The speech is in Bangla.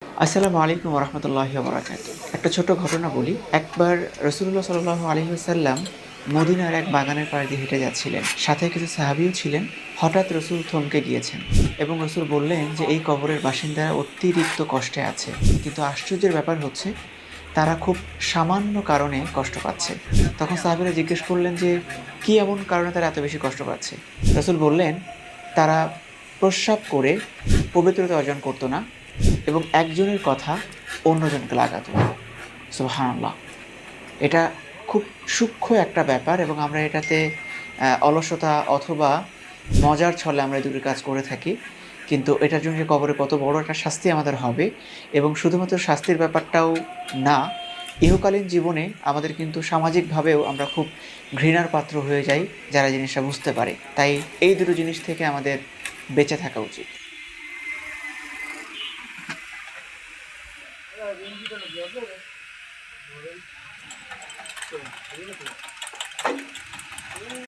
আসসালামু আলাইকুম ওয়া রাহমাতুল্লাহি ওয়া বারাকাতুহু। একটা ছোট ঘটনা বলি। একবার রাসূলুল্লাহ সাল্লাল্লাহু আলাইহি ওয়াসাল্লাম মদিনার এক বাগানের পাড় দিয়ে হেঁটে যাচ্ছিলেন। সাথে কিছু সাহাবীও ছিলেন। হঠাৎ রাসূল থমকে গিয়েছেন এবং রাসূল বললেন যে, "এই কবরের বাসিন্দারা অতিরিক্ত কষ্টে আছে। কিন্তু আশ্চর্যের ব্যাপার হচ্ছে তারা খুব সামান্য কারণে কষ্ট পাচ্ছে।" তখন সাহাবীরা জিজ্ঞেস করলেন যে, "কি এমন কারণে তারা এত বেশি কষ্ট পাচ্ছে?" রাসূল বললেন, "তারা প্রস্রাব করে পবিত্রতা অর্জন করত না এবং একজনের কথা অন্যজনকে লাগাতো।" সুবহানাল্লাহ! এটা খুব সূক্ষ্ম একটা ব্যাপার এবং আমরা এটাতে অলসতা অথবা মজার ছলে আমরা এই দুটি কাজ করে থাকি। কিন্তু এটার জন্য যে কবরে কত বড় একটা শাস্তি আমাদের হবে এবং শুধুমাত্র শাস্তির ব্যাপারটাও না, ইহকালীন জীবনে আমাদের কিন্তু সামাজিকভাবেও আমরা খুব ঘৃণার পাত্র হয়ে যাই যারা জিনিসটা বুঝতে পারে। তাই এই দুটো জিনিস থেকে আমাদের বেঁচে থাকা উচিত।